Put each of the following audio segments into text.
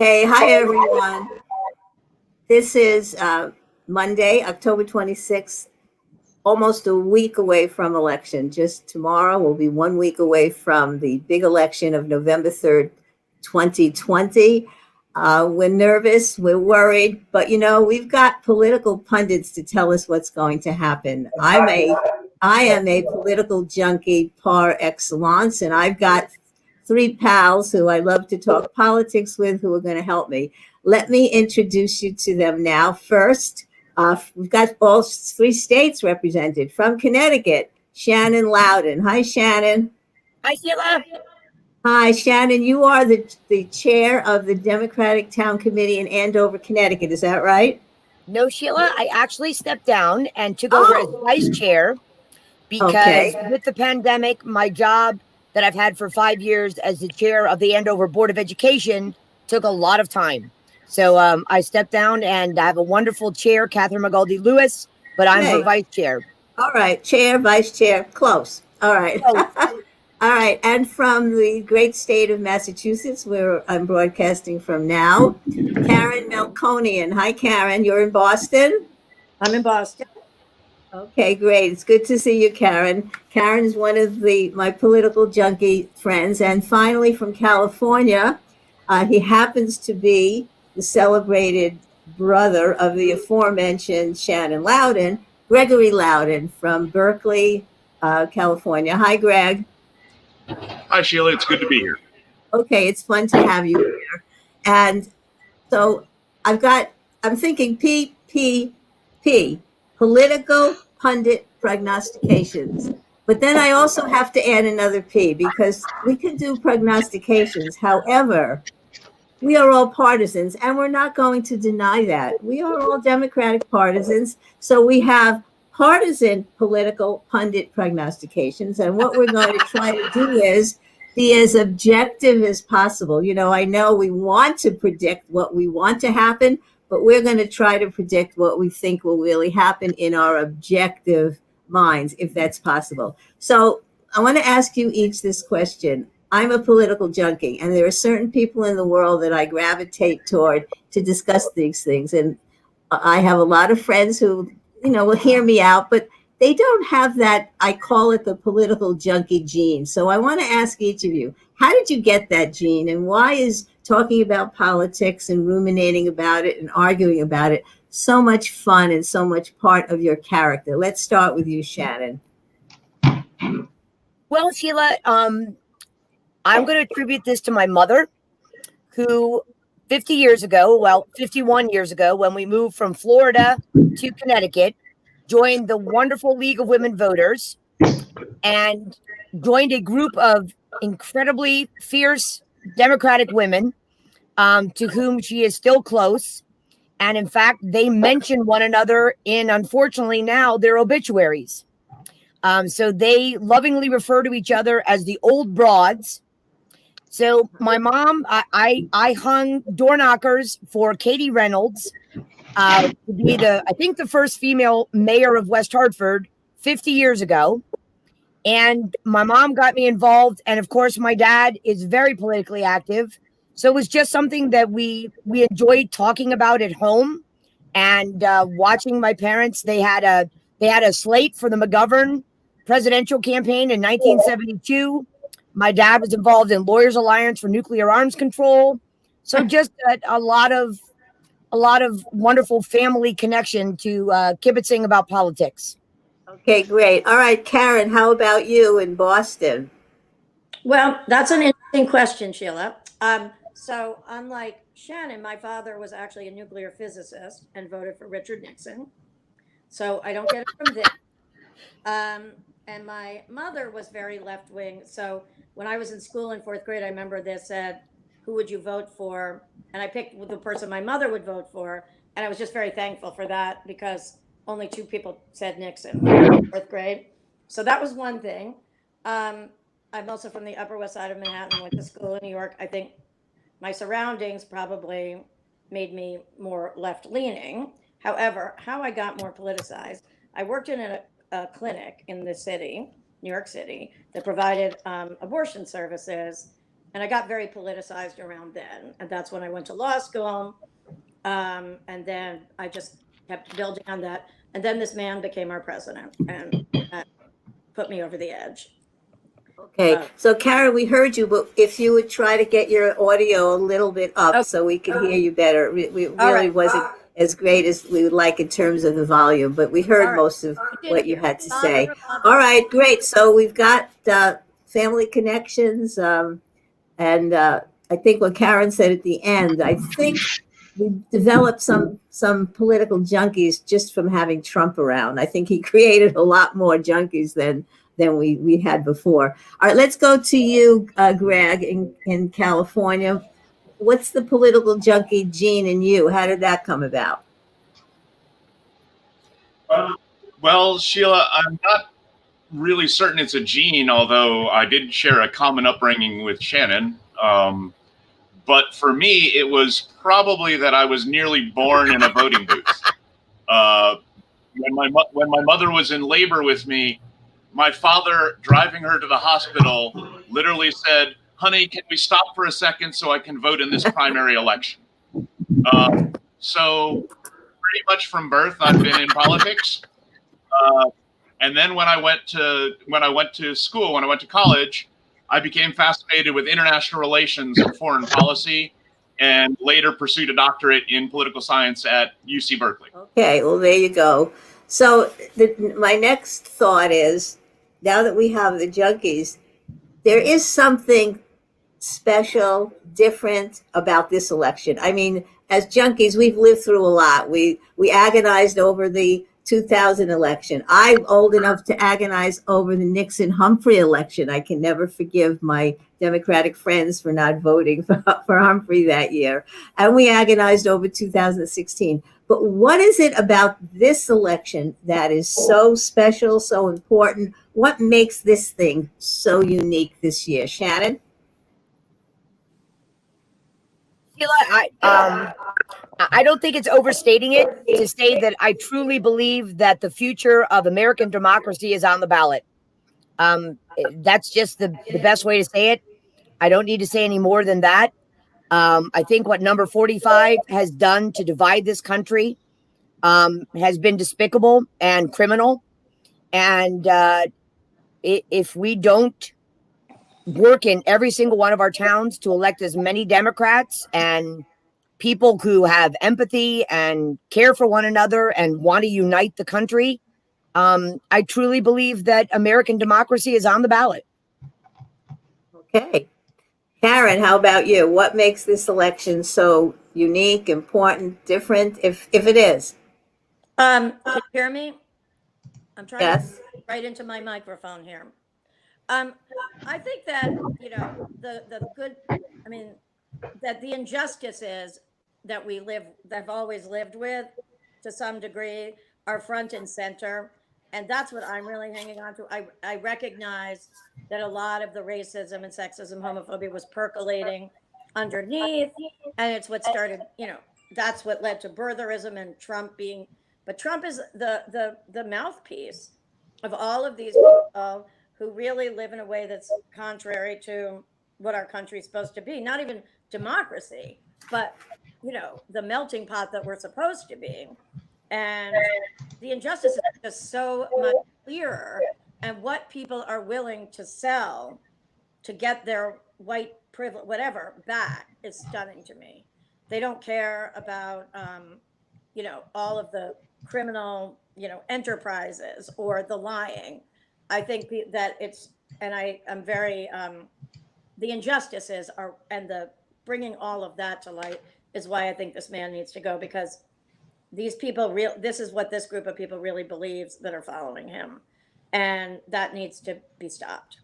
Hey, hi everyone. This is Monday, October 26th, almost a week away from election. Just tomorrow will be 1 week away from the big election of November 3rd, 2020. We're nervous, we're worried, but we've got political pundits to tell us what's going to happen. I am a political junkie par excellence, and I've got three pals who I love to talk politics with who are going to help me. Let me introduce you to them now. First, we've got all three states represented. From Connecticut, Shannon Loudon. Hi, Shannon. Hi, Sheila. Hi, Shannon. You are the chair of the Democratic Town Committee in Andover, Connecticut. Is that right? No, Sheila, I actually stepped down and took over as vice chair because with the pandemic, my job that I've had for 5 years as the chair of the Andover Board of Education took a lot of time. So I stepped down, and I have a wonderful chair, Catherine McGaldy Lewis, but I'm her vice chair. All right, chair, vice chair, close. All right. All right, and from the great state of Massachusetts, where I'm broadcasting from now, Karen Melkonian. Hi, Karen. You're in Boston? I'm in Boston. Okay, great. It's good to see you, Karen. Karen is one of my political junkie friends. And finally, from California, he happens to be the celebrated brother of the aforementioned Shannon Loudon, Gregory Loudon from Berkeley, California. Hi, Greg. Hi, Sheila. It's good to be here. Okay, it's fun to have you here. And so I'm thinking PPP, political pundit prognostications. But then I also have to add another P, because we can do prognostications. However, we are all partisans, and we're not going to deny that. We are all Democratic partisans. So we have partisan political pundit prognostications. And what we're going to try to do is be as objective as possible. I know we want to predict what we want to happen, but we're going to try to predict what we think will really happen in our objective minds, if that's possible. So I want to ask you each this question. I'm a political junkie, and there are certain people in the world that I gravitate toward to discuss these things. And I have a lot of friends who, will hear me out, but they don't have that, I call it the political junkie gene. So I want to ask each of you, how did you get that gene, and why is talking about politics and ruminating about it and arguing about it so much fun and so much part of your character? Let's start with you, Shannon. Well, Sheila, I'm going to attribute this to my mother, who 51 years ago, when we moved from Florida to Connecticut, joined the wonderful League of Women Voters and joined a group of incredibly fierce Democratic women to whom she is still close. And in fact, they mention one another in, unfortunately now, their obituaries. So they lovingly refer to each other as the old broads. So my mom, I hung door knockers for Katie Reynolds to be the first female mayor of West Hartford 50 years ago. And my mom got me involved. And of course, my dad is very politically active. So it was just something that we enjoyed talking about at home, and watching my parents. They had a slate for the McGovern presidential campaign in 1972. My dad was involved in Lawyers Alliance for Nuclear Arms Control. So just a lot of wonderful family connection to kibitzing about politics. Okay, great. All right, Karen, how about you in Boston? Well, that's an interesting question, Sheila. So unlike Shannon, my father was actually a nuclear physicist and voted for Richard Nixon. So I don't get it from there. And my mother was very left-wing. So when I was in school in 4th grade, I remember they said, who would you vote for? And I picked the person my mother would vote for. And I was just very thankful for that, because only 2 people said Nixon in 4th grade. So that was one thing. I'm also from the Upper West Side of Manhattan, went to school in New York. I think my surroundings probably made me more left-leaning. However, how I got more politicized, I worked in a clinic in the city, New York City, that provided abortion services And I got very politicized around then. And that's when I went to law school. And then I just kept building on that. And then this man became our president and put me over the edge. Okay, so Karen, we heard you, but if you would try to get your audio a little bit up so we can hear you better. We really right. wasn't as great as we would like in terms of the volume, but we heard most of what you had to say. All right, great. So we've got family connections, and I think what Karen said at the end, I think we developed some political junkies just from having Trump around. I think he created a lot more junkies than we had before. All right, let's go to you, Greg, in California. What's the political junkie gene in you? How did that come about? Well, Sheila, I'm not really certain it's a gene, although I did share a common upbringing with Shannon. But for me, it was probably that I was nearly born in a voting booth. When my mother was in labor with me, my father, driving her to the hospital, literally said, "Honey, can we stop for a second so I can vote in this primary election?" So pretty much from birth, I've been in politics. And then when I went to school, when I went to college, I became fascinated with international relations and foreign policy, and later pursued a doctorate in political science at UC Berkeley. Okay, well, there you go. So my next thought is, now that we have the junkies, there is something special, different about this election. I mean, as junkies, we've lived through a lot. We agonized over the 2000 election. I'm old enough to agonize over the Nixon-Humphrey election. I can never forgive my Democratic friends for not voting for Humphrey that year. And we agonized over 2016. But what is it about this election that is so special, so important? What makes this thing so unique this year? Shannon? Sheila, I don't think it's overstating it to say that I truly believe that the future of American democracy is on the ballot. That's just the best way to say it. I don't need to say any more than that. I think what number 45 has done to divide this country has been despicable and criminal. And if we don't work in every single one of our towns to elect as many Democrats and people who have empathy and care for one another and want to unite the country, I truly believe that American democracy is on the ballot. Okay. Karen, how about you? What makes this election so unique, important, different, if it is? Can you hear me? I'm trying Yes. to right into my microphone here. I think that, you know, the good, I mean, that the injustices that have always lived with to some degree are front and center. And that's what I'm really hanging on to. I recognize that a lot of the racism and sexism, homophobia was percolating underneath. And it's what started, you know, that's what led to birtherism and Trump being, but Trump is the mouthpiece of all of these people who really live in a way that's contrary to what our country is supposed to be. Not even democracy, but, you know, the melting pot that we're supposed to be. And the injustice is just so much clearer. And what people are willing to sell to get their white privilege, whatever, back is stunning to me. They don't care about, you know, all of the criminal, you know, enterprises or the lying. I think that it's, and I'm very, the injustices are, and the bringing all of that to light is why I think this man needs to go, because these people, this is what this group of people really believes that are following him. And that needs to be stopped.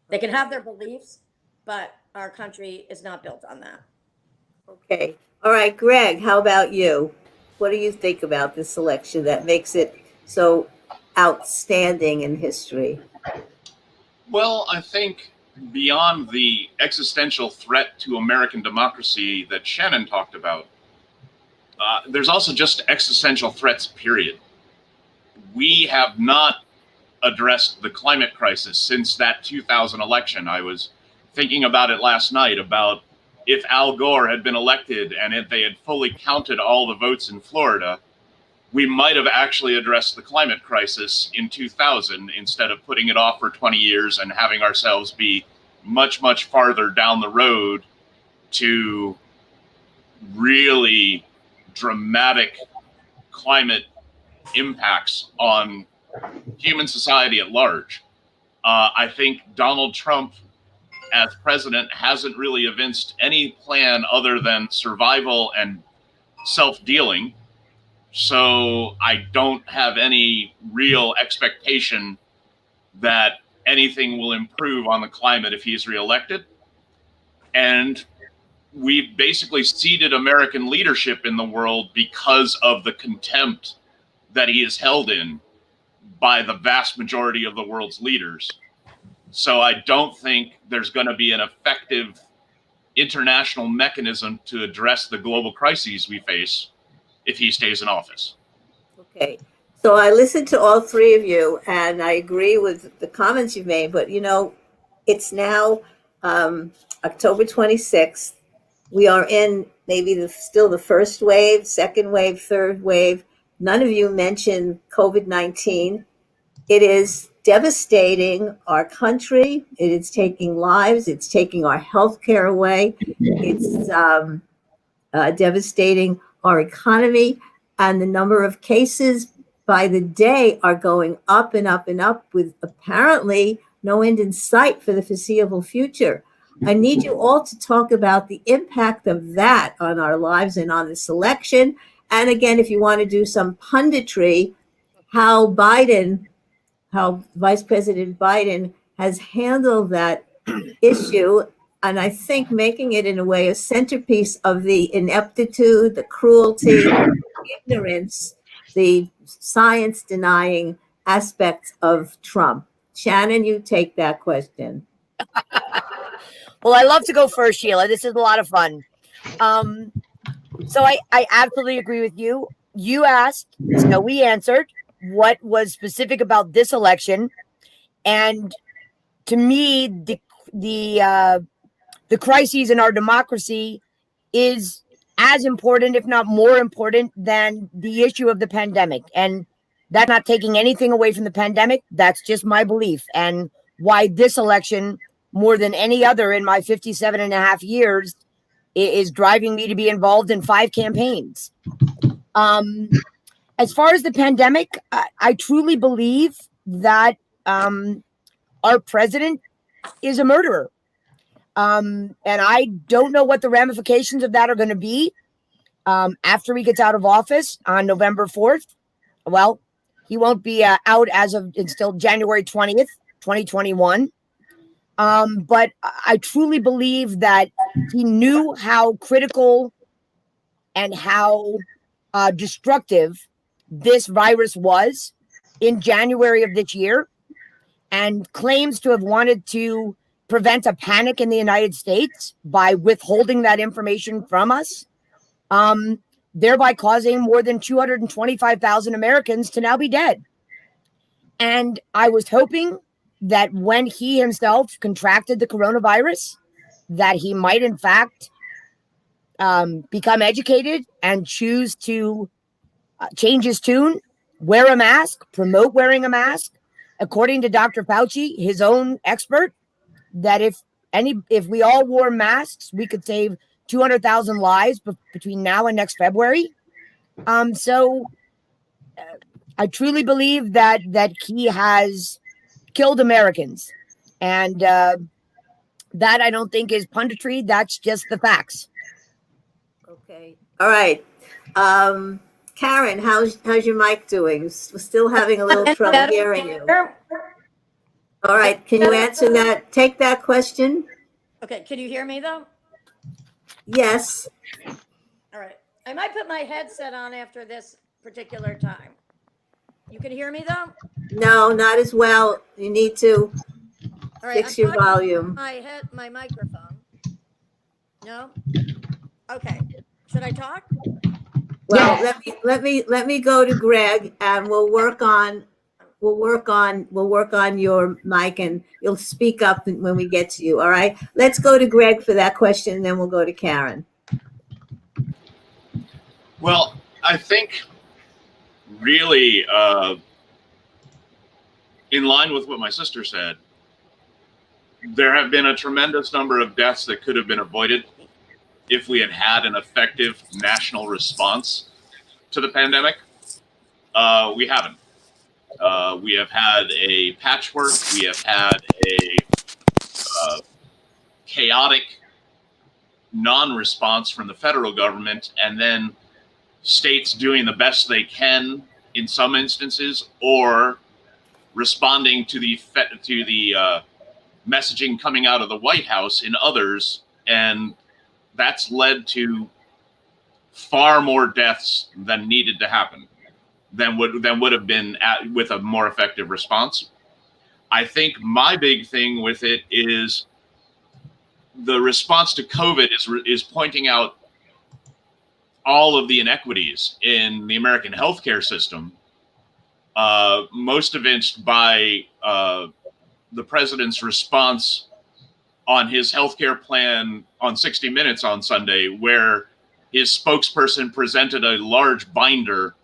They can have their beliefs, but our country is not built on that. Okay. All right, Greg, how about you? What do you think about this election that makes it so outstanding in history? Well, I think beyond the existential threat to American democracy that Shannon talked about, there's also just existential threats, period. We have not addressed the climate crisis since that 2000 election. I was thinking about it last night about if Al Gore had been elected and if they had fully counted all the votes in Florida, we might have actually addressed the climate crisis in 2000 instead of putting it off for 20 years and having ourselves be much, much farther down the road to really dramatic climate impacts on human society at large. I think Donald Trump, as president, hasn't really evinced any plan other than survival and self-dealing. So I don't have any real expectation that anything will improve on the climate if he's reelected. And we've basically ceded American leadership in the world because of the contempt that he is held in by the vast majority of the world's leaders. So I don't think there's going to be an effective international mechanism to address the global crises we face if he stays in office. Okay. So I listened to all three of you, and I agree with the comments you've made, but it's now October 26th. We are in maybe still the first wave, second wave, third wave. None of you mentioned COVID-19. It is devastating our country. It is taking lives. It's taking our health care away. It's devastating our economy. And the number of cases by the day are going up and up and up, with apparently no end in sight for the foreseeable future. I need you all to talk about the impact of that on our lives and on this election. And again, if you want to do some punditry, how Vice President Biden has handled that issue, and I think making it in a way a centerpiece of the ineptitude, the cruelty, the ignorance, the science denying aspects of Trump. Shannon, you take that question. Well, I love to go first, Sheila. This is a lot of fun. So I absolutely agree with you. You asked, so we answered what was specific about this election. And to me, the crises in our democracy is as important, if not more important, than the issue of the pandemic. And that's not taking anything away from the pandemic. That's just my belief, and why this election, more than any other in my 57 and a half years, is driving me to be involved in 5 campaigns. As far as the pandemic, I truly believe that our president is a murderer. And I don't know what the ramifications of that are going to be after he gets out of office on November 4th. Well, he won't be out until January 20th, 2021. But I truly believe that he knew how critical and how destructive this virus was in January of this year, and claims to have wanted to prevent a panic in the United States by withholding that information from us, thereby causing more than 225,000 Americans to now be dead. And I was hoping that when he himself contracted the coronavirus, that he might in fact become educated and choose to change his tune, wear a mask, promote wearing a mask, according to Dr. Fauci, his own expert, that if we all wore masks, we could save 200,000 lives between now and next February. So I truly believe that he has killed Americans, and that I don't think is punditry. That's just the facts. Okay. All right. Karen, how's your mic doing? We're still having a little trouble hearing you. All right. Can you answer that? Take that question. Okay. Can you hear me though? Yes. All right. I might put my headset on after this particular time. You can hear me though? No, not as well. You need to All right, fix your volume. My microphone. No? Okay. Should I talk? Well, let me go to Greg, and we'll work on work on your mic, and you'll speak up when we get to you. All right. Let's go to Greg for that question, and then we'll go to Karen. Well, I think really in line with what my sister said, there have been a tremendous number of deaths that could have been avoided if we had had an effective national response to the pandemic. We haven't. We have had a patchwork. We have had a chaotic non-response from the federal government, and then states doing the best they can in some instances, or responding to the messaging coming out of the White House in others, and that's led to far more deaths than needed to happen than would have been with a more effective response. I think my big thing with it is the response to COVID is pointing out all of the inequities in the American healthcare system, most evinced by the president's response on his healthcare plan on 60 Minutes on Sunday, where his spokesperson presented a large binder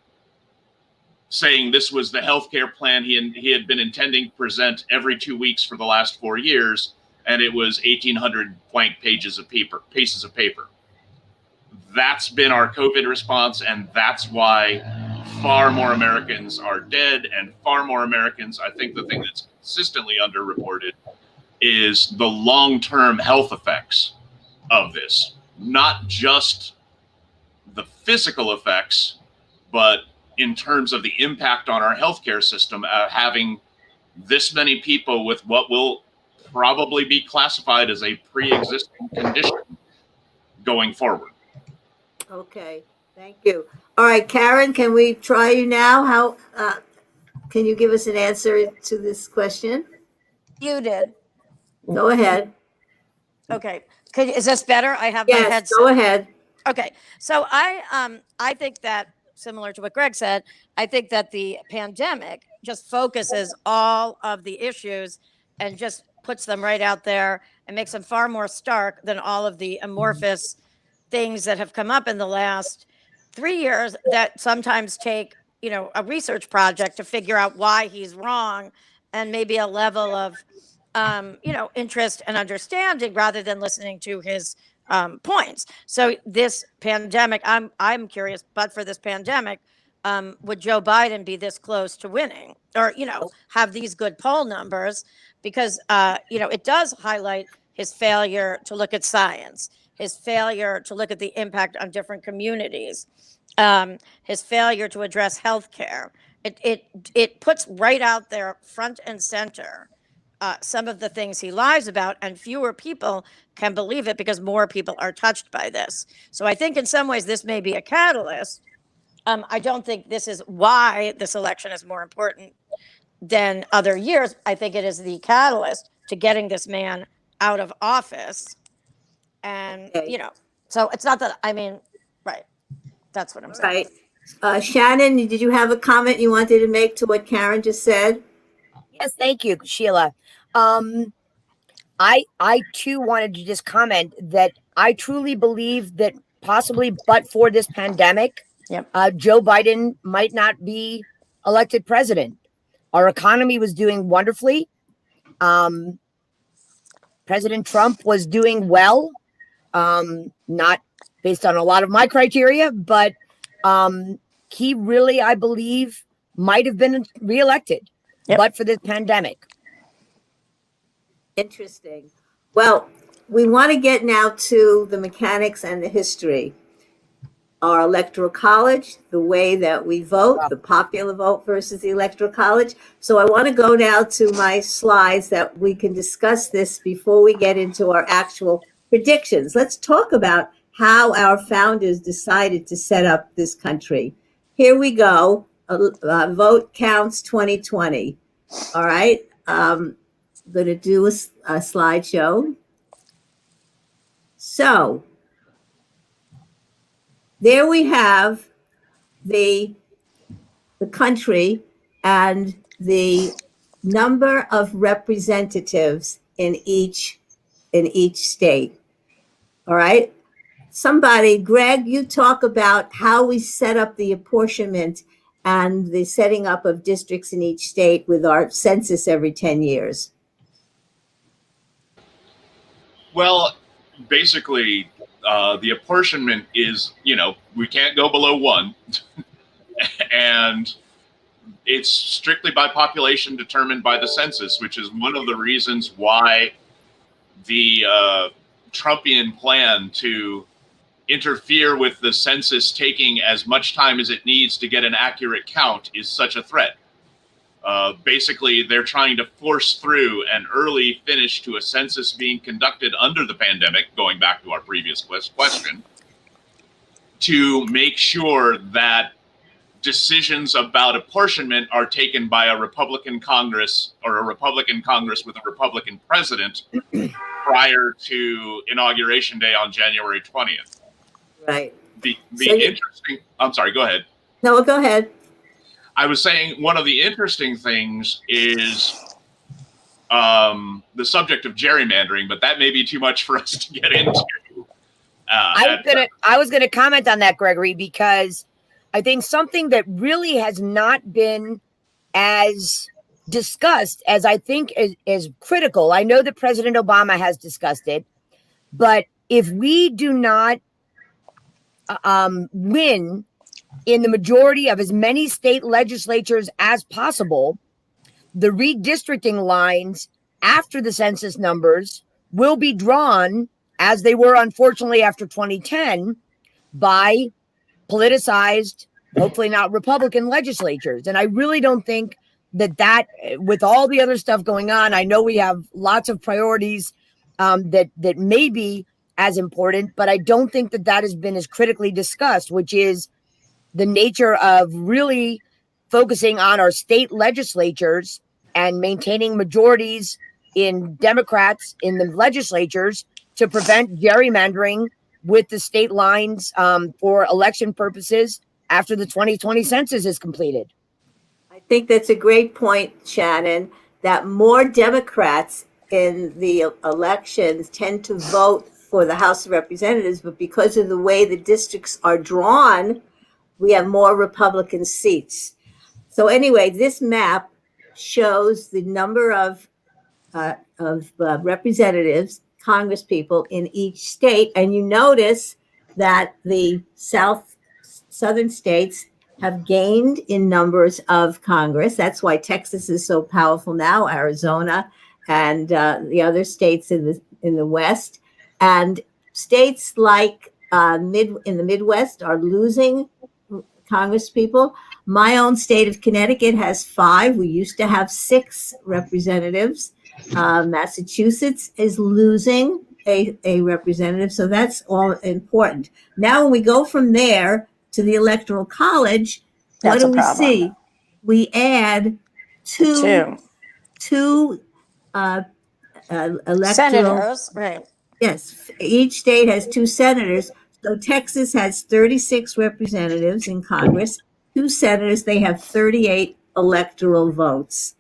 saying this was the healthcare plan he had been intending to present every 2 weeks for the last 4 years, and it was 1,800 blank pieces of paper. That's been our COVID response, and that's why far more Americans are dead, and far more Americans, I think the thing that's consistently underreported is the long-term health effects of this. Not just the physical effects, but in terms of the impact on our healthcare system, having this many people with what will probably be classified as a pre-existing condition going forward. Okay, thank you. All right, Karen, can we try you now? How can you give us an answer to this question? You did. Go ahead. Okay. Is this better? I have my Yes, headset. go ahead. Okay. So I think that, similar to what Greg said, I think that the pandemic just focuses all of the issues and just puts them right out there and makes them far more stark than all of the amorphous things that have come up in the last 3 years that sometimes take, a research project to figure out why he's wrong, and maybe a level of, interest and understanding rather than listening to his points. So this pandemic, I'm curious, but for this pandemic, would Joe Biden be this close to winning, or have these good poll numbers? Because it does highlight his failure to look at science, his failure to look at the impact on different communities, his failure to address healthcare. It puts right out there, front and center, some of the things he lies about, and fewer people can believe it because more people are touched by this. So I think in some ways this may be a catalyst. I don't think this is why this election is more important than other years. I think it is the catalyst to getting this man out of office. And, so it's not that, right. That's what I'm saying. Right. Shannon, did you have a comment you wanted to make to what Karen just said? Yes, thank you, Sheila. I too wanted to just comment that I truly believe that possibly, but for this pandemic, Joe Biden might not be elected president. Our economy was doing wonderfully. President Trump was doing well, not based on a lot of my criteria, but he really, I believe, might have been reelected, but for this pandemic. Interesting. Well, we want to get now to the mechanics and the history. Our electoral college, the way that we vote, the popular vote versus the electoral college. So I want to go now to my slides that we can discuss this before we get into our actual predictions. Let's talk about how our founders decided to set up this country. Here we go. Vote counts 2020. All right. I'm going to do a slideshow. So there we have the country, and the number of representatives in each state. All right. Somebody, Greg, you talk about how we set up the apportionment and the setting up of districts in each state with our census every 10 years. Well, basically, the apportionment is, we can't go below 1. And it's strictly by population determined by the census, which is one of the reasons why the Trumpian plan to interfere with the census taking as much time as it needs to get an accurate count is such a threat. Basically, they're trying to force through an early finish to a census being conducted under the pandemic, going back to our previous question, to make sure that decisions about apportionment are taken by a Republican Congress or a Republican Congress with a Republican president prior to Inauguration Day on January 20th. Right. I'm sorry, go ahead. No, go ahead. I was saying one of the interesting things is the subject of gerrymandering, but that may be too much for us to get into. I was gonna comment on that, Gregory, because I think something that really has not been as discussed as I think is critical. I know that President Obama has discussed it, but if we do not win in the majority of as many state legislatures as possible, the redistricting lines after the census numbers will be drawn, as they were unfortunately after 2010, by politicized, hopefully not Republican legislatures. And I really don't think that with all the other stuff going on, I know we have lots of priorities that may be as important, but I don't think that has been as critically discussed, which is the nature of really focusing on our state legislatures and maintaining majorities in Democrats in the legislatures to prevent gerrymandering with the state lines for election purposes after the 2020 census is completed. I think that's a great point, Shannon, that more Democrats in the elections tend to vote for the House of Representatives, but because of the way the districts are drawn, we have more Republican seats. So anyway, this map shows the number of representatives, Congress people in each state, and you notice that the southern states have gained in numbers of Congress. That's why Texas is so powerful now, Arizona, and the other states in the West, and states like in the Midwest are losing Congress people. My own state of Connecticut has 5. We used to have 6 representatives. Massachusetts is losing a representative, so that's all important. Now, when we go from there to the Electoral College, what do we see? We add two electoral senators, right? Yes, each state has 2 senators. So Texas has 36 representatives in Congress, 2 senators. They have 38 electoral votes.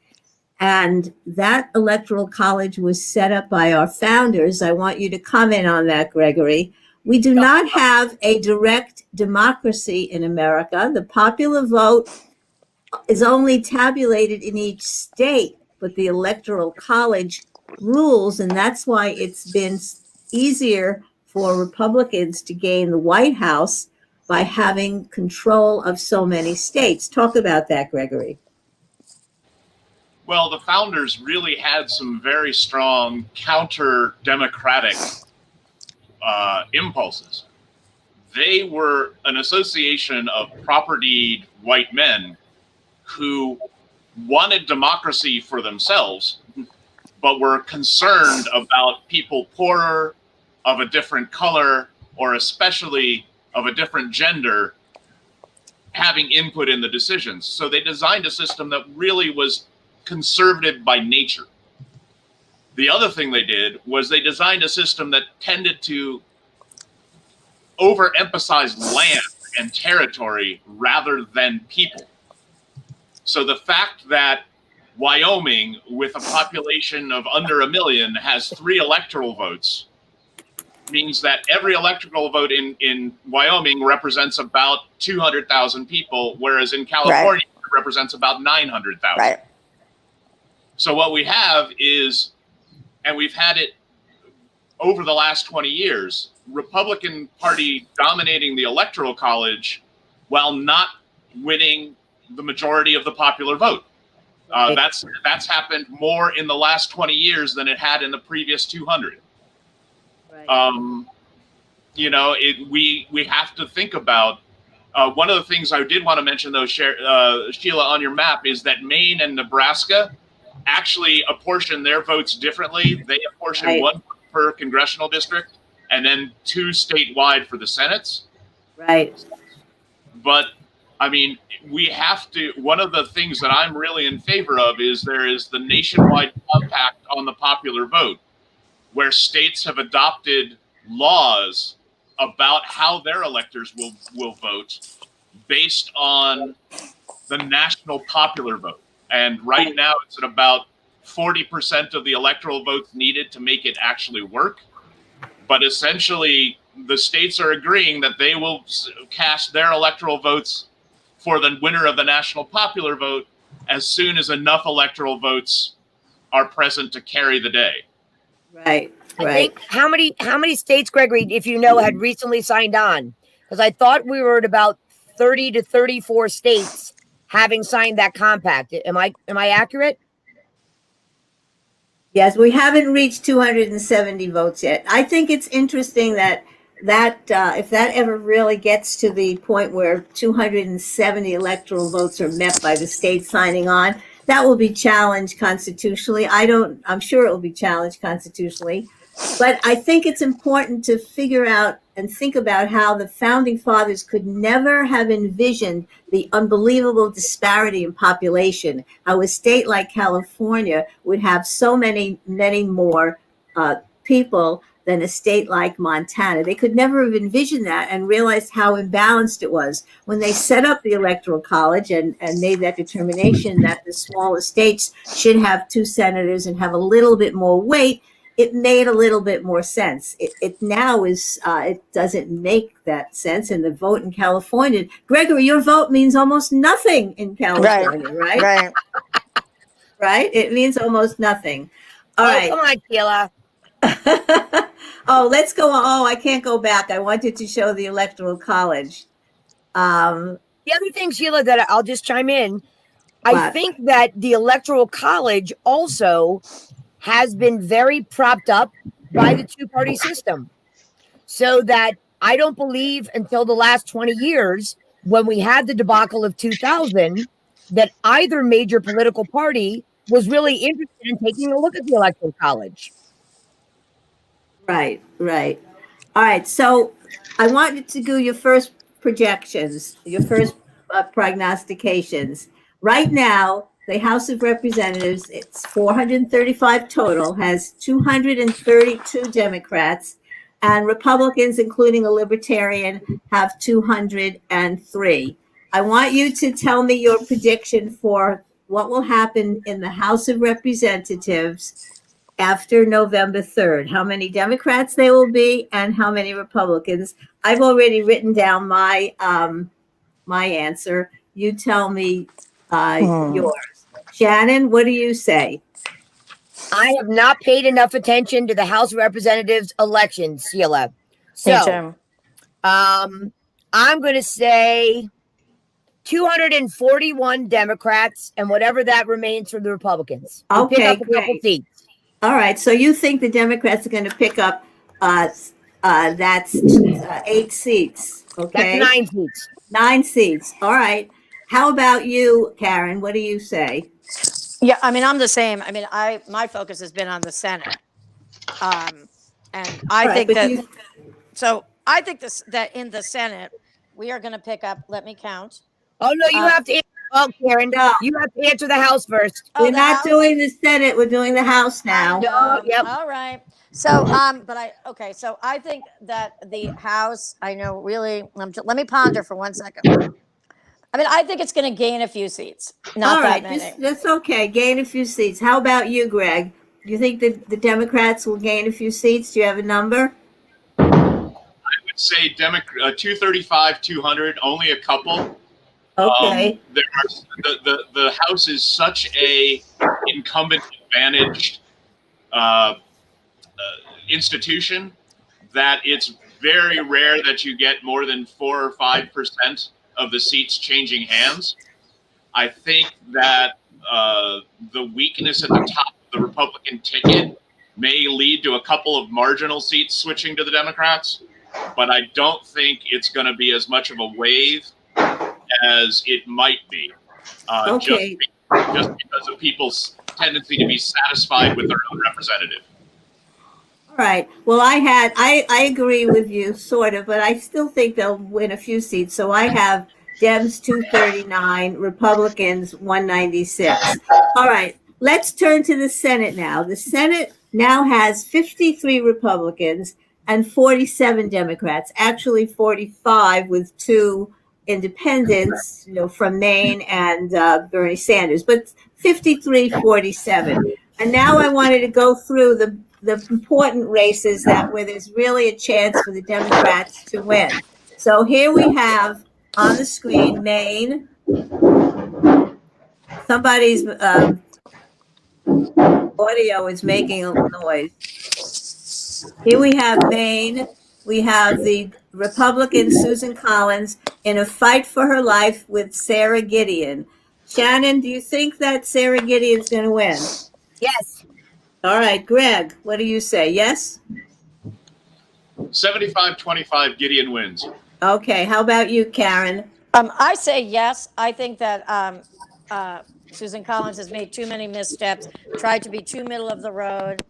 And that electoral college was set up by our founders. I want you to comment on that, Gregory. We do not have a direct democracy in America. The popular vote is only tabulated in each state, but the electoral college rules, and that's why it's been easier for Republicans to gain the White House by having control of so many states. Talk about that, Gregory. Well, the founders really had some very strong counter-democratic impulses. They were an association of propertied white men who wanted democracy for themselves, but were concerned about people poorer, of a different color, or especially of a different gender having input in the decisions. So they designed a system that really was conservative by nature. The other thing they did was they designed a system that tended to overemphasize land and territory rather than people. So the fact that Wyoming, with a population of under 1 million, has 3 electoral votes. Means that every electoral vote in Wyoming represents about 200,000 people, whereas in California it represents about 900,000. Right. So what we have is, and we've had it over the last 20 years, Republican Party dominating the Electoral College while not winning the majority of the popular vote. That's happened more in the last 20 years than it had in the previous 200. Right. We have to think about one of the things I did want to mention, though, Sheila, on your map, is that Maine and Nebraska actually apportion their votes differently. They apportion one per congressional district and then 2 statewide for the Senates. Right. But I mean, we have to, one of the things that I'm really in favor of is there is the nationwide compact on the popular vote, where states have adopted laws about how their electors will vote based on the national popular vote. And right now it's at about 40% of the electoral votes needed to make it actually work. But essentially, the states are agreeing that they will cast their electoral votes for the winner of the national popular vote as soon as enough electoral votes are present to carry the day. Right. I think how many states, Gregory, if you know, had recently signed on? Because I thought we were at about 30 to 34 states having signed that compact. Am I accurate? Yes, we haven't reached 270 votes yet. I think it's interesting that if that ever really gets to the point where 270 electoral votes are met by the state signing on, that will be challenged constitutionally. I'm sure it will be challenged constitutionally. But I think it's important to figure out and think about how the founding fathers could never have envisioned the unbelievable disparity in population, how a state like California would have so many more people than a state like Montana. They could never have envisioned that and realized how imbalanced it was. When they set up the Electoral College and made that determination that the smaller states should have 2 senators and have a little bit more weight, it made a little bit more sense. It now is, it doesn't make that sense. And the vote in California, Gregory, your vote means almost nothing in California, right? Right. Right? It means almost nothing. All right. Come on, Sheila. Oh, let's go. Oh, I can't go back. I wanted to show the Electoral College. The other thing, Sheila, that I'll just chime in, I What? think that the Electoral College also has been very propped up by the 2-party system. So that I don't believe until the last 20 years, when we had the debacle of 2000, that either major political party was really interested in taking a look at the Electoral College. Right. All right. So I wanted to do your first projections, your first prognostications. Right now, the House of Representatives, it's 435 total, has 232 Democrats, and Republicans, including a Libertarian, have 203. I want you to tell me your prediction for what will happen in the House of Representatives after November 3rd, how many Democrats there will be and how many Republicans. I've already written down my answer. You tell me yours. Shannon, what do you say? I have not paid enough attention to the House of Representatives elections, Sheila. So, I'm going to say 241 Democrats and whatever that remains for the Republicans. We'll pick Okay, up a couple great. seats. All right, so you think the Democrats are going to pick up that's 8 seats, okay? That's 9 seats. 9 seats. All right. How about you, Karen? What do you say? Yeah, I mean, I'm the same. I mean, my focus has been on the Senate. And I Right, think but that, so I think that in the Senate, we are going to pick up, let me count. Oh, no, you have to answer. Oh, Karen, No. you have to answer the House first. Oh, We're the not House? doing the Senate, we're doing the House now. No, yep. All right. So, so I think that the House, I know really, let me ponder for 1 second. I mean, I think it's going to gain a few seats. Not All that right, many. that's okay. Gain a few seats. How about you, Greg? Do you think that the Democrats will gain a few seats? Do you have a number? I would say 235, 200, only a couple. Okay. The House is such a incumbent advantaged institution that it's very rare that you get more than 4 or 5% of the seats changing hands. I think that the weakness at the top of the Republican ticket may lead to a couple of marginal seats switching to the Democrats, but I don't think it's going to be as much of a wave as it might be, Okay. just because of people's tendency to be satisfied with their own representative. All right. Well, I agree with you, sort of, but I still think they'll win a few seats. So I have Dems 239, Republicans 196. All right. Let's turn to the Senate now. The Senate now has 53 Republicans and 47 Democrats, actually 45 with 2 independents, from Maine and Bernie Sanders, but 53-47. And now I wanted to go through the important races where there's really a chance for the Democrats to win. So here we have on the screen Maine. Somebody's audio is making a noise. Here we have Maine. We have the Republican Susan Collins in a fight for her life with Sarah Gideon. Shannon, do you think that Sarah Gideon's going to win? Yes. All right, Greg, what do you say? Yes? 75-25, Gideon wins. Okay, how about you, Karen? I say yes. I think that Susan Collins has made too many missteps, tried to be too middle of the road.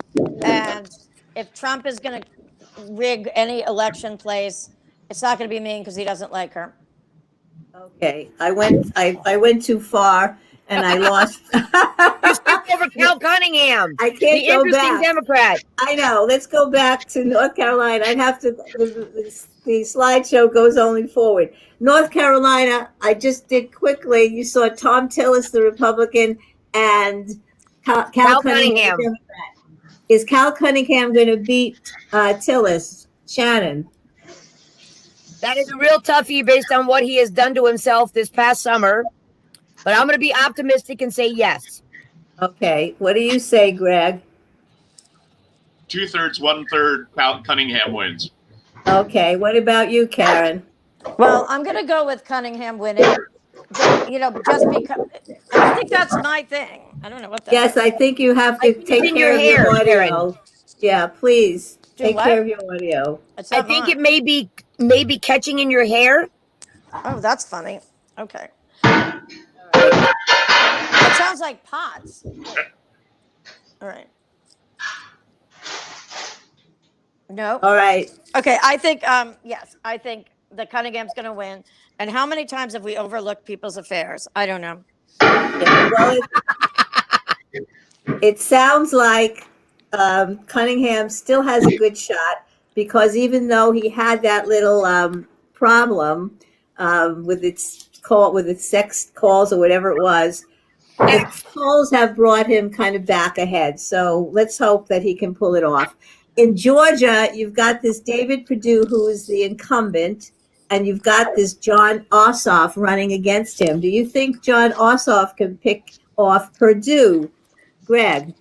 And if Trump is going to rig any election place, it's not going to be Maine because he doesn't like her. Okay, I went too far and I lost. You skipped over Cal Cunningham. I can't the go interesting back. Democrat. I know. Let's go back to North Carolina. I'd have to. The slideshow goes only forward. North Carolina. I just did quickly. You saw Tom Tillis, the Republican, and Cal Cunningham, the Democrat. Is Cal Cunningham going to beat Tillis? Shannon. That is a real toughie based on what he has done to himself this past summer. But I'm going to be optimistic and say yes. Okay. What do you say, Greg? 2/3, 1/3, Cunningham wins. Okay. What about you, Karen? Well, I'm going to go with Cunningham winning. Just because I think that's my thing. I don't know what that Yes, is. I think you have to take in care your of your hair, audio. Karen. Yeah, please take what? care of your audio. It's I not think mine. it may be catching in your hair. Oh, that's funny. Okay. It sounds like pots. All right. No. All right. Okay. I think, yes, I think the Cunningham's going to win. And how many times have we overlooked people's affairs? I don't know. Yeah, well, it sounds like Cunningham still has a good shot because even though he had that little problem with its sex calls or whatever it was, the polls have brought him kind of back ahead. So let's hope that he can pull it off. In Georgia, you've got this David Perdue, who is the incumbent, and you've got this John Ossoff running against him. Do you think John Ossoff can pick off Perdue? Greg?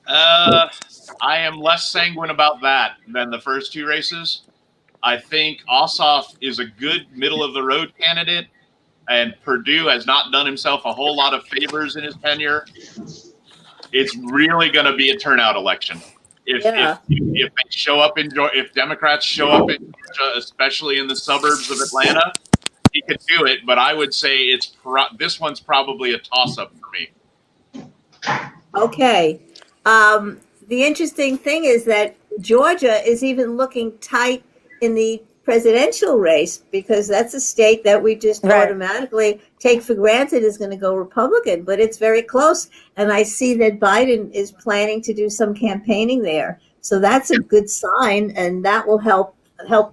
I am less sanguine about that than the first 2 races. I think Ossoff is a good middle-of-the-road candidate, and Perdue has not done himself a whole lot of favors in his tenure. It's really going to be a turnout election. If they show up if Democrats show up in Georgia, especially in the suburbs of Atlanta, he could do it. But I would say this one's probably a toss-up for me. Okay. The interesting thing is that Georgia is even looking tight in the presidential race because that's a state that we just automatically take for granted is going to go Republican, but it's very close. And I see that Biden is planning to do some campaigning there. So that's a good sign, and that will help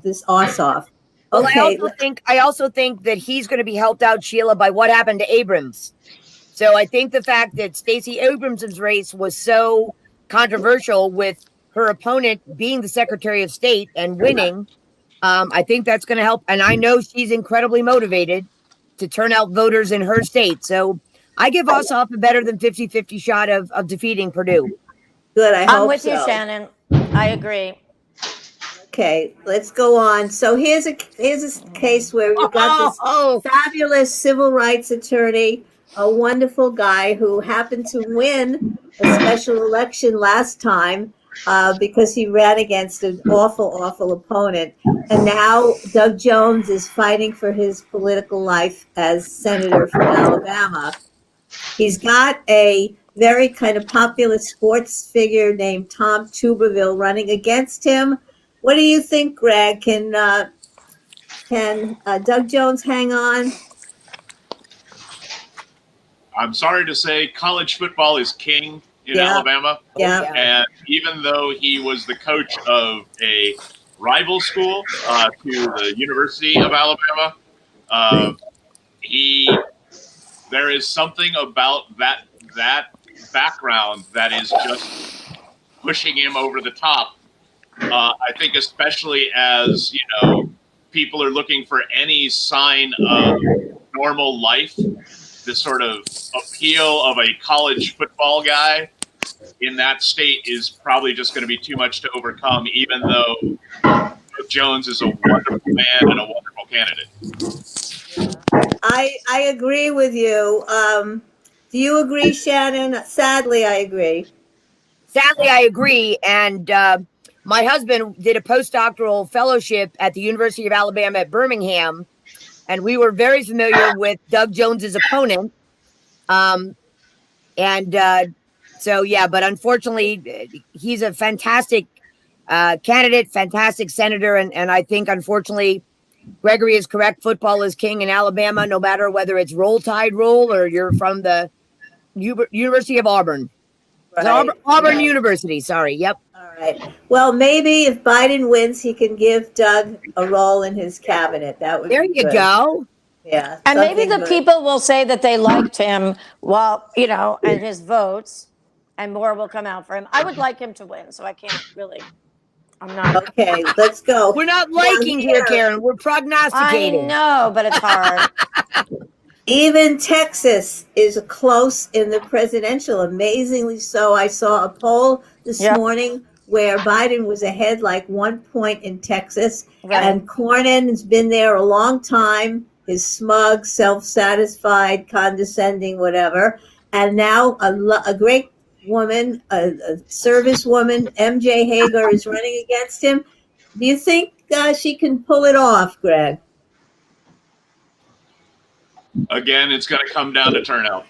this Ossoff. Well, Okay. I also think that he's going to be helped out, Sheila, by what happened to Abrams. So I think the fact that Stacey Abrams' race was so controversial with her opponent being the Secretary of State and winning, I think that's going to help. And I know she's incredibly motivated to turn out voters in her state. So I give Ossoff a better than 50-50 shot of defeating Purdue. Good. I I'm hope with so. you, Shannon. I agree. Okay, let's go on. So here's a case where you've got this fabulous civil rights attorney, a wonderful guy who happened to win a special election last time because he ran against an awful opponent. And now Doug Jones is fighting for his political life as senator from Alabama. He's got a very kind of popular sports figure named Tom Tuberville running against him. What do you think, Greg? Can Doug Jones hang on? I'm sorry to say, college football is king in Alabama. Yeah. And even though he was the coach of a rival school to the University of Alabama, there is something about that background that is just pushing him over the top. I think especially as, people are looking for any sign of normal life, the sort of appeal of a college football guy in that state is probably just going to be too much to overcome, even though Doug Jones is a wonderful man and a wonderful candidate. I agree with you. Do you agree, Shannon? Sadly, I agree. Sadly, I agree. And my husband did a postdoctoral fellowship at the University of Alabama at Birmingham, and we were very familiar with Doug Jones's opponent. But unfortunately, he's a fantastic candidate, fantastic senator, and I think, unfortunately, Gregory is correct. Football is king in Alabama, no matter whether it's Roll Tide Roll or you're from the University of Auburn. Right. Auburn University, sorry. Yep. All right. Well, maybe if Biden wins, he can give Doug a role in his cabinet. That would there be you good. go. Yeah. And maybe something the good. people will say that they liked him and his votes, and more will come out for him. I would like him to win, so I can't really. I'm not. Okay, let's go. We're not liking here, Karen. We're prognosticating. I know, but it's hard. Even Texas is close in the presidential. Amazingly so. I saw a poll this morning where Biden was ahead like 1 point in Texas. Right. And Cornyn has been there a long time. His smug, self-satisfied, condescending, whatever. And now a great woman, a service woman, MJ Hager, is running against him. Do you think she can pull it off, Greg? Again, it's going to come down to turnout.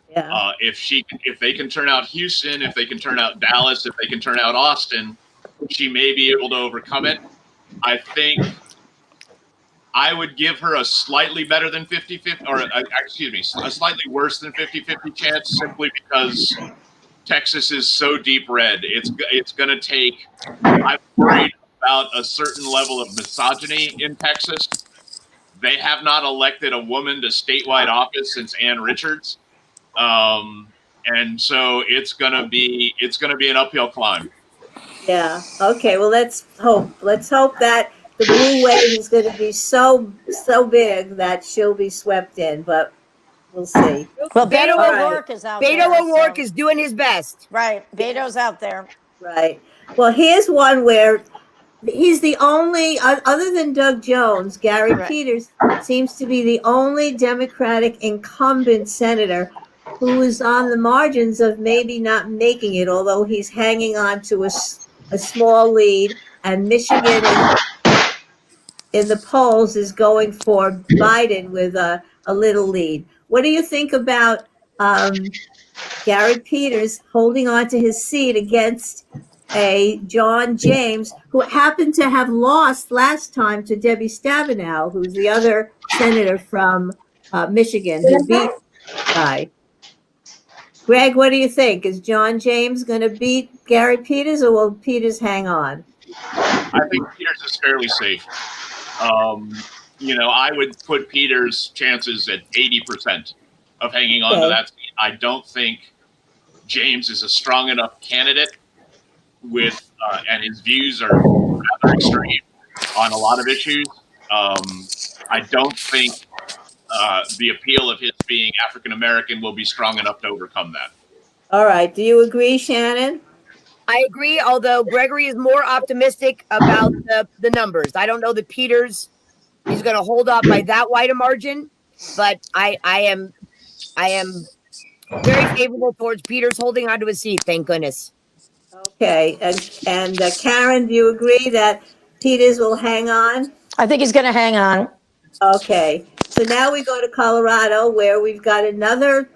Yeah. If they can turn out Houston, if they can turn out Dallas, if they can turn out Austin, she may be able to overcome it. I think I would give her a slightly better than 50-50, or a slightly worse than 50-50 chance, simply because Texas is so deep red. It's going to take. I'm worried about a certain level of misogyny in Texas. They have not elected a woman to statewide office since Ann Richards, and so it's gonna be an uphill climb. Yeah. Okay. Well, let's hope. Let's hope that the blue wave is going to be so big that she'll be swept in. But we'll see. Well, Beto O'Rourke is out there. Beto O'Rourke is doing his best. Right. Beto's out there. Right. Well, here's one where he's the only, other than Doug Jones, Gary Peters seems to be the only Democratic incumbent senator who is on the margins of maybe not making it, although he's hanging on to a small lead, and Michigan in the polls is going for Biden with a little lead. What do you think about Gary Peters holding on to his seat against a John James, who happened to have lost last time to Debbie Stabenow, who's the other senator from Michigan who beat the guy? Greg, what do you think? Is John James going to beat Gary Peters, or will Peters hang on? I think Peters is fairly safe. I would put Peter's chances at 80% of hanging on to that seat. I don't think James is a strong enough candidate and his views are rather extreme on a lot of issues. I don't think the appeal of his being African American will be strong enough to overcome that. All right. Do you agree, Shannon? I agree, although Gregory is more optimistic about the numbers. I don't know that Peters is going to hold up by that wide a margin, but I am very favorable towards Peters holding onto his seat, thank goodness. Okay. And Karen, do you agree that Peters will hang on? I think he's going to hang on. Okay. So now we go to Colorado, where we've got another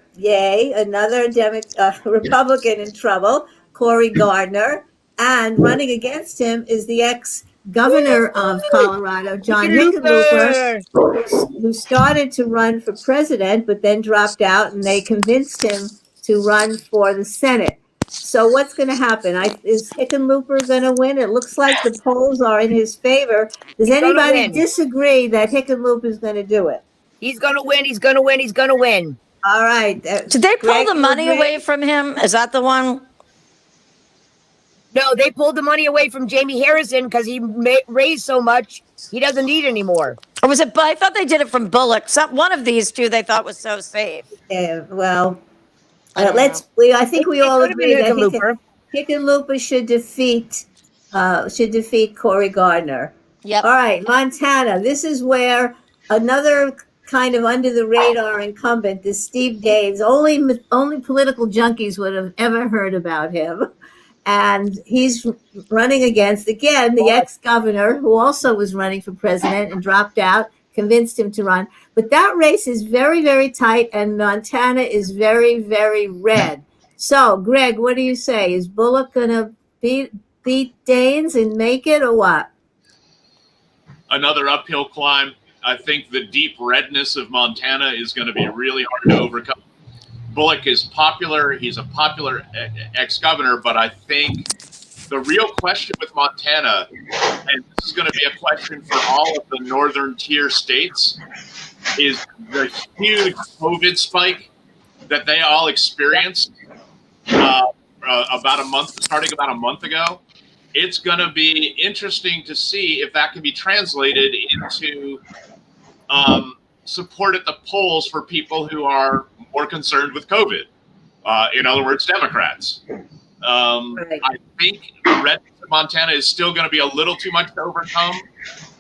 Republican in trouble, Cory Gardner, and running against him is the ex-governor of Colorado, John Hickenlooper, who started to run for president, but then dropped out, and they convinced him to run for the Senate. So what's going to happen? Is Hickenlooper going to win? It looks like the polls are in his favor. Does anybody disagree that Hickenlooper is going to do it? He's going to win. He's going to win. He's going to win. All right. Did they pull the money away from him? Is that the one? No, they pulled the money away from Jamie Harrison because he raised so much he doesn't need anymore. Or was it? I thought they did it from Bullock. One of these two they thought was so safe. Well, I think we all agree that Hickenlooper should defeat Cory Gardner. Yep. All right, Montana. This is where another kind of under the radar incumbent, this Steve Daines. Only political junkies would have ever heard about him. And he's running against, again, the ex-governor who also was running for president and dropped out, convinced him to run. But that race is very, very tight, and Montana is very, very red. So, Greg, what do you say? Is Bullock going to beat Daines and make it, or what? Another uphill climb. I think the deep redness of Montana is going to be really hard to overcome. Bullock is popular. He's a popular ex-governor, but I think the real question with Montana, and this is going to be a question for all of the northern tier states, is the huge COVID spike that they all experienced starting about a month ago. It's going to be interesting to see if that can be translated into support at the polls for people who are more concerned with COVID. In other words, Democrats. Right. I think the redness of Montana is still going to be a little too much to overcome,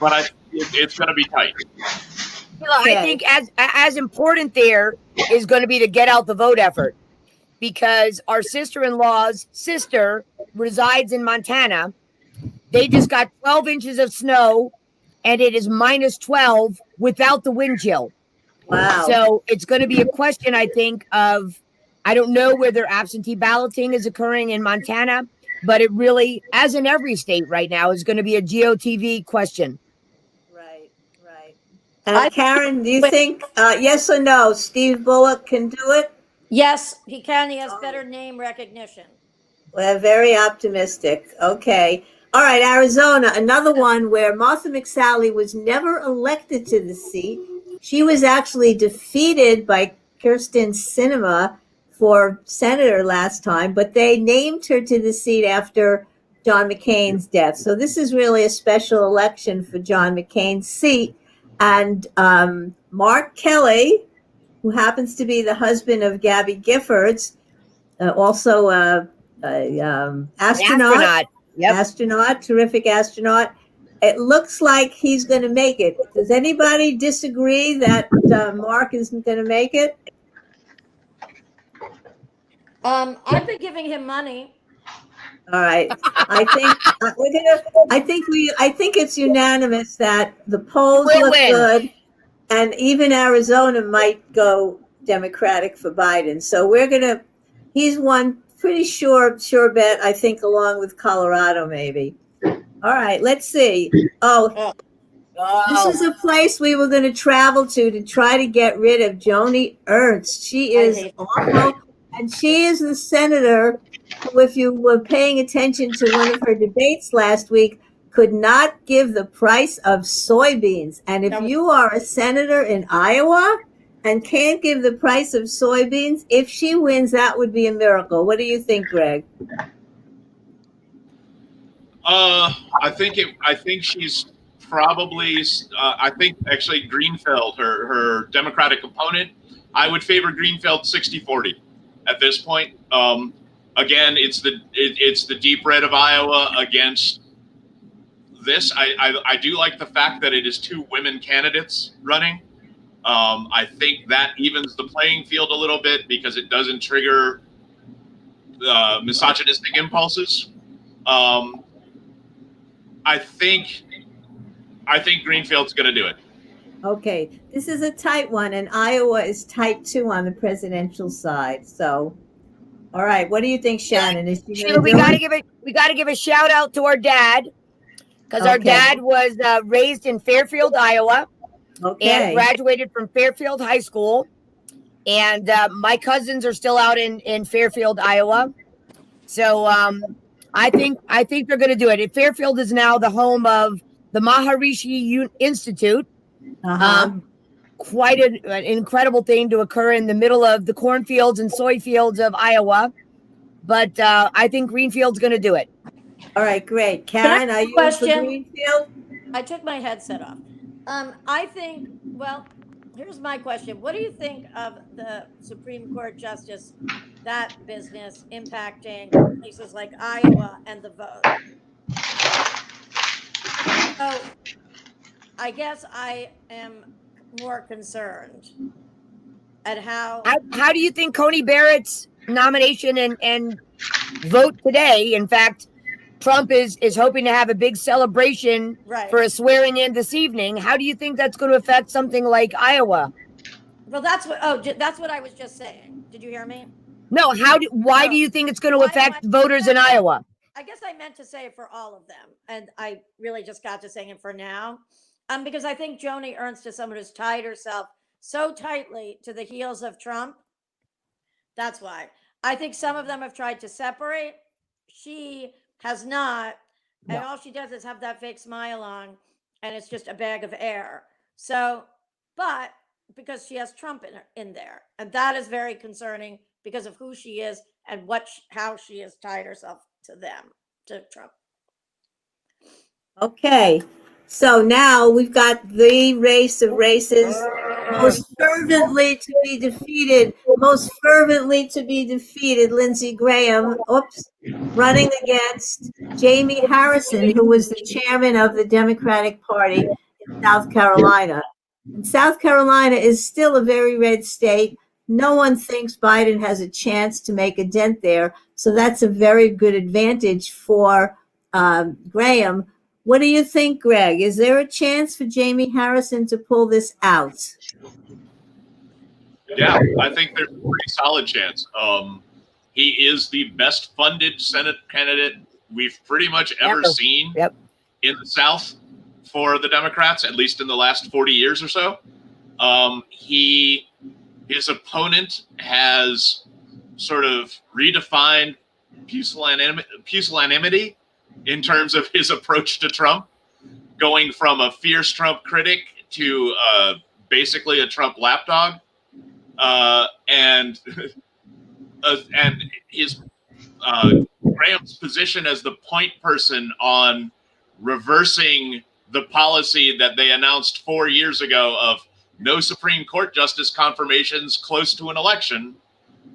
but it's going to be tight. I think as important there is going to be to get out the vote effort, because our sister-in-law's sister resides in Montana. They just got 12 inches of snow, and it is minus 12 without the wind chill. Wow. So it's going to be a question, I think, of, I don't know whether absentee balloting is occurring in Montana, but it really, as in every state right now, is going to be a GOTV question. Right. Karen, do you think, yes or no, Steve Bullock can do it? Yes, he can. He has better name recognition. Well, very optimistic. Okay. All right, Arizona, another one where Martha McSally was never elected to the seat. She was actually defeated by Kyrsten Sinema for senator last time, but they named her to the seat after John McCain's death. So this is really a special election for John McCain's seat. And Mark Kelly, who happens to be the husband of Gabby Giffords, also astronaut. Yep. Astronaut, terrific astronaut. It looks like he's going to make it. Does anybody disagree that Mark isn't going to make it? I've been giving him money. All right. I think it's unanimous that the polls look good, and even Arizona might go Democratic for Biden. So he's one pretty sure bet, I think, along with Colorado, maybe. All right, let's see. This is a place we were going to travel to try to get rid of Joni Ernst. She is awful, and she is the senator who, if you were paying attention to one of her debates last week, could not give the price of soybeans. And if No. you are a senator in Iowa and can't give the price of soybeans, if she wins, that would be a miracle. What do you think, Greg? I think she's probably. I think actually Greenfield, her Democratic opponent, I would favor Greenfield 60-40 at this point. Again, it's the deep red of Iowa against this. I do like the fact that it is two women candidates running. I think that evens the playing field a little bit because it doesn't trigger misogynistic impulses. I think Greenfield's going to do it. Okay, this is a tight one, and Iowa is tight too on the presidential side. So, all right, what do you think, Shannon? Is she Sheila, we gotta give a shout out to our dad, because our dad was raised in Fairfield, Iowa, and graduated from Fairfield High School. And my cousins are still out in Fairfield, Iowa. So I think they're going to do it. Fairfield is now the home of the Maharishi Institute. Quite an incredible thing to occur in the middle of the cornfields and soy fields of Iowa. But I think Greenfield's going to do it. All right, great. Karen, are you for Greenfield? I took my headset off. I think, well, here's my question. What do you think of the Supreme Court justice, that business impacting places like Iowa and the vote? So I guess I am more concerned at how do you think Coney Barrett's nomination and vote today? In fact, Trump is hoping to have a big celebration for a swearing in this evening. How do you think that's going to affect something like Iowa? Well, that's what I was just saying. Did you hear me? No. Why do you think it's going to affect voters in Iowa? I guess I meant to say it for all of them, and I really just got to saying it for now, because I think Joni Ernst is someone who's tied herself so tightly to the heels of Trump. That's why. I think some of them have tried to separate. She has not, and all she does is have that fake smile on, and it's just a bag of air. So, but because she has Trump in there, and that is very concerning because of who she is and how she has tied herself to Trump. Okay, so now we've got the race of races, most fervently to be defeated, Lindsey Graham, running against Jamie Harrison, who was the chairman of the Democratic Party in South Carolina. And South Carolina is still a very red state. No one thinks Biden has a chance to make a dent there. So that's a very good advantage for Graham. What do you think, Greg? Is there a chance for Jamie Harrison to pull this out? Yeah, I think there's a pretty solid chance. He is the best funded Senate candidate we've pretty much ever seen in the South for the Democrats, at least in the last 40 years or so. His opponent has sort of redefined pusillanimity in terms of his approach to Trump, going from a fierce Trump critic to basically a Trump lapdog, and his Graham's position as the point person on reversing the policy that they announced 4 years ago of no Supreme Court justice confirmations close to an election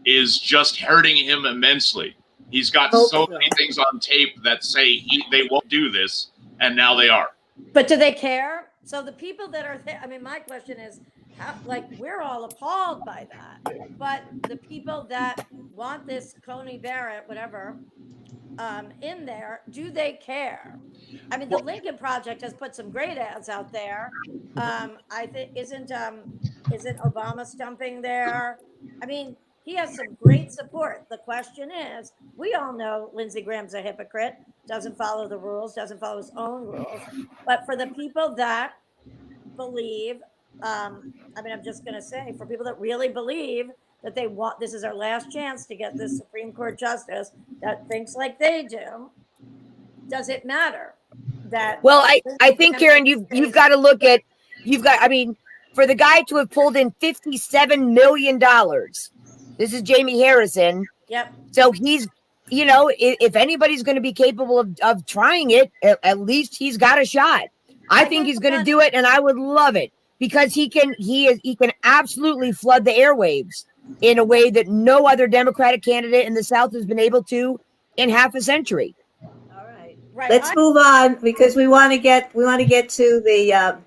is just hurting him immensely. He's got so many things on tape that say they won't do this, and now they are. But do they care? So the people that are there, my question is, we're all appalled by that. But the people that want this Coney Barrett, whatever, in there, do they care? The Lincoln Project has put some great ads out there. I think isn't Obama stumping there? He has some great support. The question is, we all know Lindsey Graham's a hypocrite, doesn't follow the rules, doesn't follow his own rules. But for the people that believe, I'm just going to say, for people that really believe that this is our last chance to get this Supreme Court justice that thinks like they do, does it matter? that. Well, I think, Karen, you've got to look at, I mean, for the guy to have pulled in $57 million, this is Jamie Harrison. Yep. So he's, if anybody's going to be capable of trying it, at least he's got a shot. I think he's going to do it, and I would love it because he can absolutely flood the airwaves in a way that no other Democratic candidate in the South has been able to in half a century. All right. Right. Let's move on because we want to get to the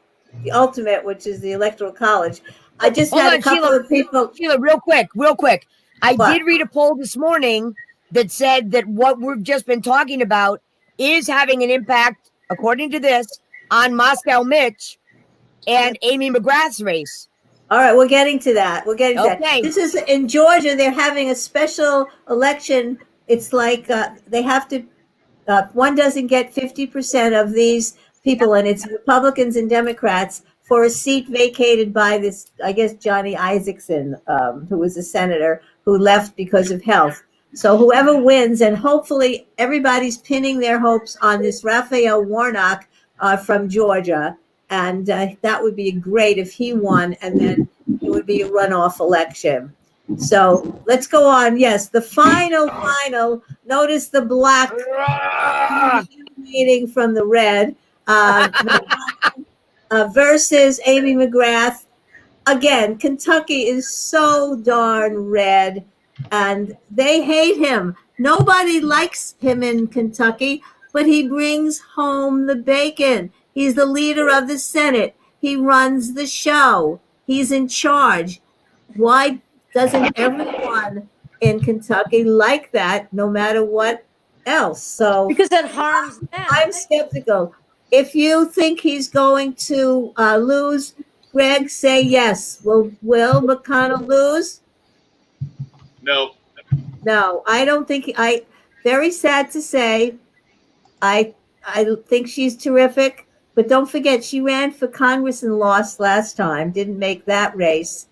ultimate, which is the Electoral College. I just had a couple of people. Sheila, real quick. What? I did read a poll this morning that said that what we've just been talking about is having an impact, according to this, on Moscow Mitch and Amy McGrath's race. All right, we're getting to that. Okay. This is in Georgia. They're having a special election. It's like they have to. One doesn't get 50% of these people, and it's Republicans and Democrats for a seat vacated by this, I guess, Johnny Isaacson, who was a senator who left because of health. So whoever wins, and hopefully everybody's pinning their hopes on this Raphael Warnock from Georgia. And that would be great if he won, and then it would be a runoff election. So let's go on. Yes, the final. Notice the black meeting from the red versus Amy McGrath. Again, Kentucky is so darn red, and they hate him. Nobody likes him in Kentucky, but he brings home the bacon. He's the leader of the Senate. He runs the show. He's in charge. Why doesn't everyone in Kentucky like that, no matter what else? So because it harms them. I'm skeptical. If you think he's going to lose, Greg, say yes. Will McConnell lose? No. No, I don't think. Very sad to say. I think she's terrific, but don't forget she ran for Congress and lost last time. Didn't make that race.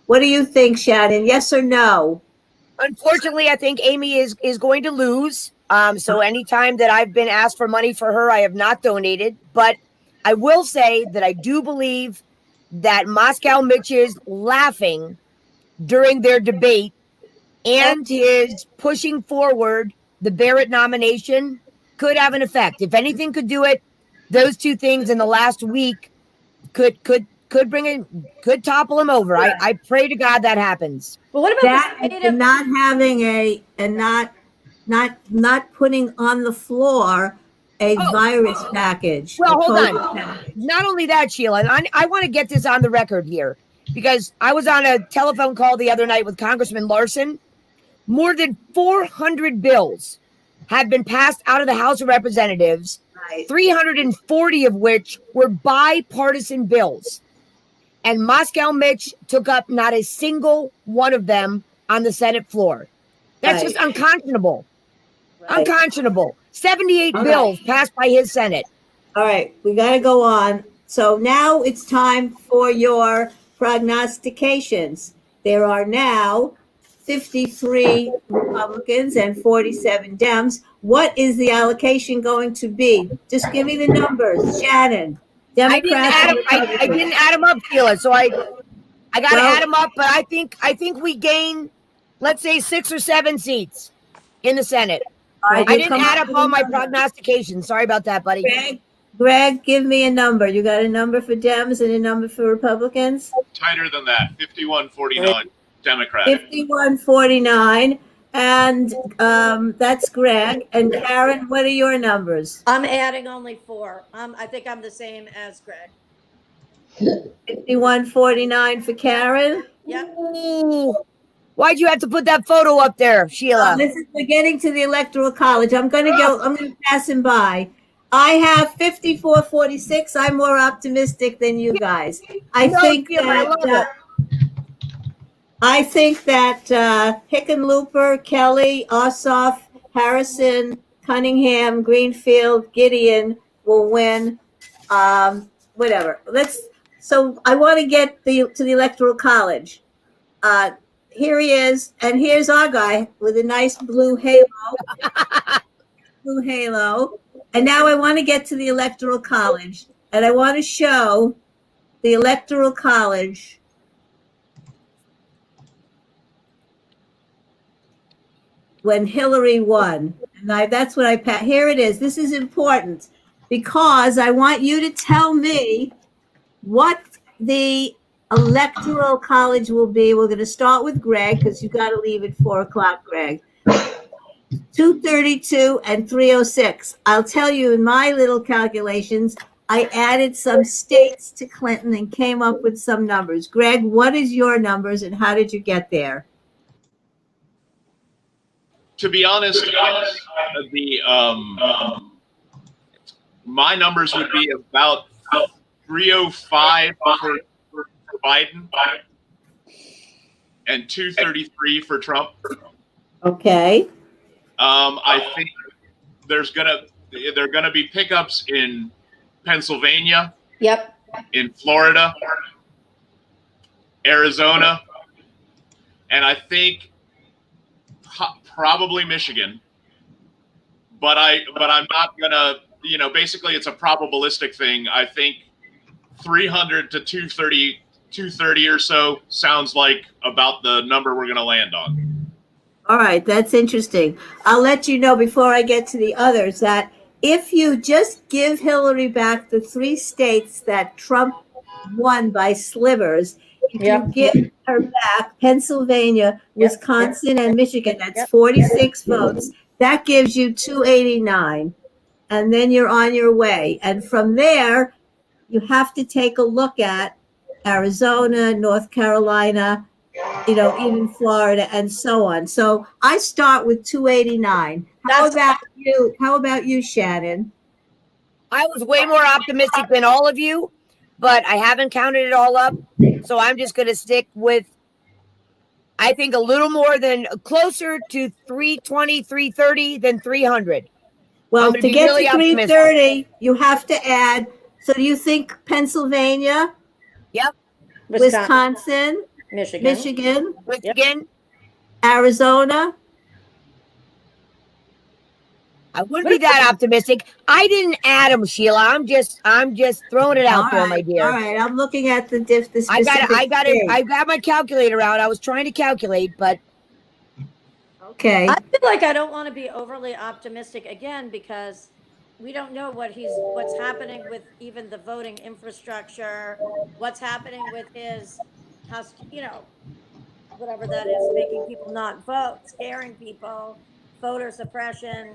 What do you think, Shannon? Yes or no? Unfortunately, I think Amy is going to lose. So anytime that I've been asked for money for her, I have not donated. But I will say that I do believe that Moscow Mitch is laughing during their debate and is pushing forward the Barrett nomination could have an effect. If anything could do it, those two things in the last week could topple him over. Yeah. I pray to God that happens. But what about That the state and of not having not putting on the floor a virus package. Well, a hold COVID on. package. Not only that, Sheila, and I want to get this on the record here because I was on a telephone call the other night with Congressman Larson. More than 400 bills have been passed out of the House of Representatives, Right. 340 of which were bipartisan bills. And Moscow Mitch took up not a single one of them on the Senate floor. That's Right. just unconscionable. Right. Unconscionable. 78 bills passed by his Senate. All right, we got to go on. So now it's time for your prognostications. There are now 53 Republicans and 47 Dems. What is the allocation going to be? Just give me the numbers, Shannon. I Democrats. didn't add them up, Sheila. So I got to add them up, but I think we gain, let's say, 6 or 7 seats in the Senate. All right, I you didn't come add up up with all a my number. prognostications. Sorry about that, buddy. Greg, give me a number. You got a number for Dems and a number for Republicans? Tighter than that. 51-49 Democratic. 51-49. And that's Greg. And Karen, what are your numbers? I'm adding only 4. I think I'm the same as Greg. 51-49 for Karen. Yep. Ooh. Why'd you have to put that photo up there, Sheila? We're getting to the Electoral College. I'm going to pass him by. I have 54-46. I'm more optimistic than you guys. I think that Hickenlooper, Kelly, Ossoff, Harrison, Cunningham, Greenfield, Gideon will win. Whatever. So I want to get to the Electoral College. Here he is, and here's our guy with a nice blue halo. And now I want to get to the Electoral College, and I want to show the Electoral College when Hillary won. And that's what here it is. This is important because I want you to tell me what the Electoral College will be. We're going to start with Greg because you've got to leave at 4 o'clock, Greg. 232 and 306. I'll tell you in my little calculations, I added some states to Clinton and came up with some numbers. Greg, what is your numbers and how did you get there? To be honest, my numbers would be about 305 for Biden and 233 for Trump. Okay. I think there are gonna be pickups in Pennsylvania. Yep. In Florida, Arizona, and I think probably Michigan. But I'm not gonna, basically it's a probabilistic thing. I think 300 to 230 or so sounds like about the number we're gonna land on. All right, that's interesting. I'll let you know before I get to the others that if you just give Hillary back the 3 states that Trump won by slivers, if you give her back Pennsylvania, Wisconsin, and Michigan, that's 46 votes. That gives you 289. And then you're on your way. And from there, you have to take a look at Arizona, North Carolina, even Florida and so on. So I start with 289. How about you, Shannon? I was way more optimistic than all of you, but I haven't counted it all up. So I'm just going to stick with, I think, a little more than closer to 320, 330 than 300. Well, to get really to 330, you have to add. So do you think Pennsylvania? Yep. Wisconsin? Michigan, Arizona. I wouldn't be that optimistic. I didn't add them, Sheila. I'm just throwing it out there, my dear. All right, I'm looking at the specific. I got my calculator out. I was trying to calculate, but okay. I feel like I don't want to be overly optimistic again because we don't know what's happening with even the voting infrastructure, what's happening with his, whatever that is, making people not vote, scaring people, voter suppression.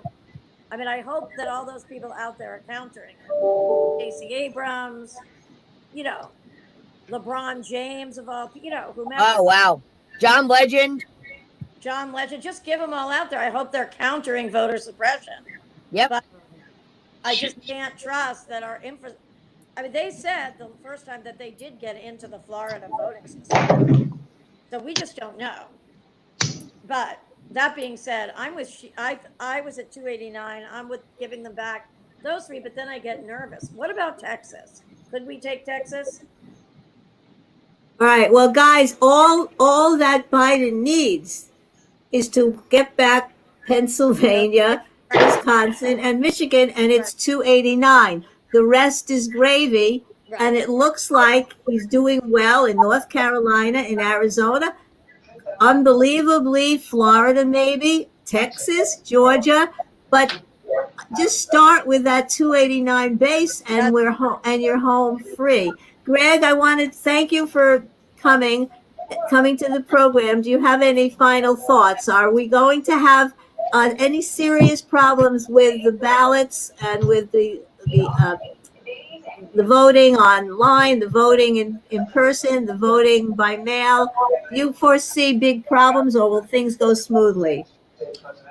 I mean, I hope that all those people out there are countering it. Stacey Abrams, LeBron James of all, whomever. Oh, wow. John Legend, just give them all out there. I hope they're countering voter suppression. Yep. But I just can't trust that our they said the first time that they did get into the Florida voting system. So we just don't know. But that being said, I was at 289. I'm with giving them back those 3, but then I get nervous. What about Texas? Could we take Texas? All right. Well, guys, all that Biden needs is to get back Pennsylvania, Wisconsin, and Michigan, and it's 289. The rest is gravy, and it looks like he's doing well in North Carolina, in Arizona, unbelievably, Florida maybe, Texas, Georgia, but just start with that 289 base, and you're home free. Greg, I want to thank you for coming to the program. Do you have any final thoughts? Are we going to have any serious problems with the ballots and with the voting online, the voting in person, the voting by mail? Do you foresee big problems, or will things go smoothly?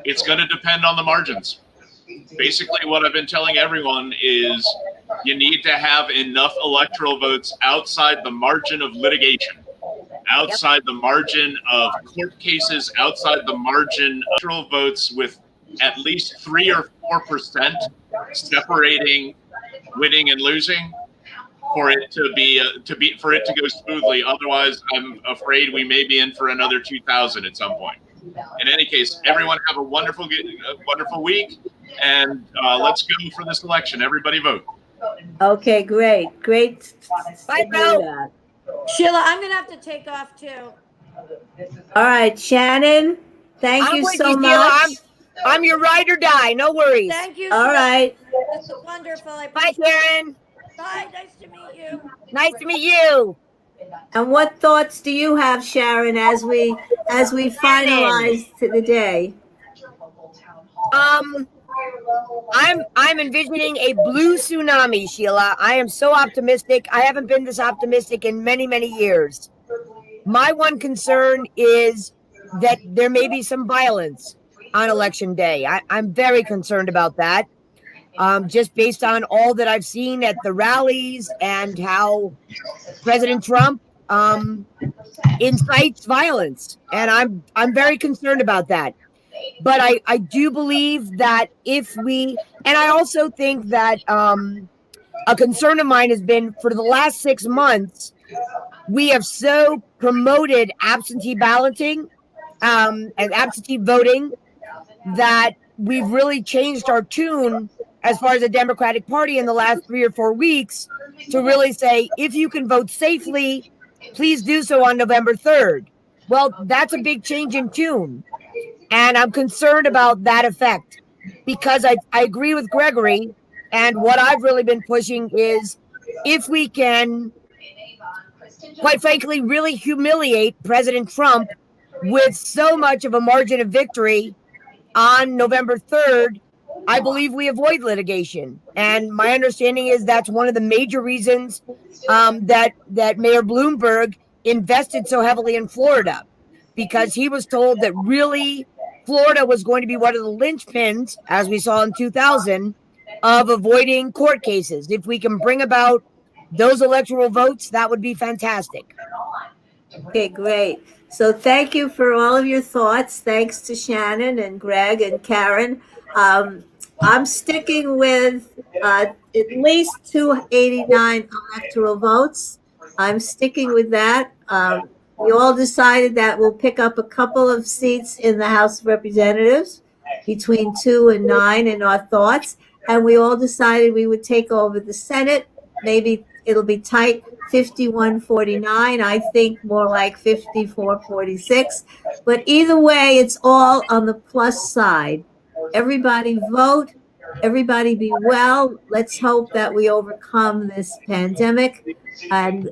It's going to depend on the margins. Basically, what I've been telling everyone is you need to have enough electoral votes outside the margin of litigation, outside the margin of court cases, outside the margin of electoral votes with at least 3 or 4% separating winning and losing for it to go smoothly. Otherwise, I'm afraid we may be in for another 2000 at some point. In any case, everyone have a wonderful week. and let's go for this election. Everybody vote. Okay, great. Great. Bye, to Bill. do that. Sheila, I'm gonna have to take off too. All right, Shannon, thank I'm you with so you, much. Sheila. I'm your ride or die. No worries. Thank you. All Sheila. right. This was wonderful. I Bye, appreciate it. Karen. Bye. Nice to meet you. Nice to meet you. And what thoughts do you have, Sharon, as we finalize to the day? I'm envisioning a blue tsunami, Sheila. I am so optimistic. I haven't been this optimistic in many, many years. My one concern is that there may be some violence on election day. I'm very concerned about that. Just based on all that I've seen at the rallies and how President Trump incites violence, and I'm very concerned about that. But I do believe that and I also think that a concern of mine has been for the last 6 months, we have so promoted absentee balloting and absentee voting that we've really changed our tune as far as the Democratic Party in the last 3 or 4 weeks to really say, if you can vote safely, please do so on November 3rd. Well, that's a big change in tune. And I'm concerned about that effect because I agree with Gregory. And what I've really been pushing is if we can, quite frankly, really humiliate President Trump with so much of a margin of victory on November 3rd, I believe we avoid litigation. And my understanding is that's one of the major reasons that Mayor Bloomberg invested so heavily in Florida, because he was told that really Florida was going to be one of the linchpins, as we saw in 2000, of avoiding court cases. If we can bring about those electoral votes, that would be fantastic. Okay, great. So thank you for all of your thoughts. Thanks to Shannon and Greg and Karen. I'm sticking with at least 289 electoral votes. I'm sticking with that. We all decided that we'll pick up a couple of seats in the House of Representatives between 2 and 9 in our thoughts. And we all decided we would take over the Senate. Maybe it'll be tight, 51-49. I think more like 54-46. But either way, it's all on the plus side. Everybody vote. Everybody be well. Let's hope that we overcome this pandemic. And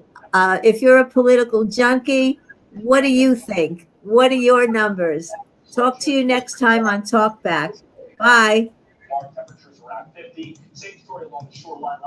if you're a political junkie, what do you think? What are your numbers? Talk to you next time on Talk Back. Bye.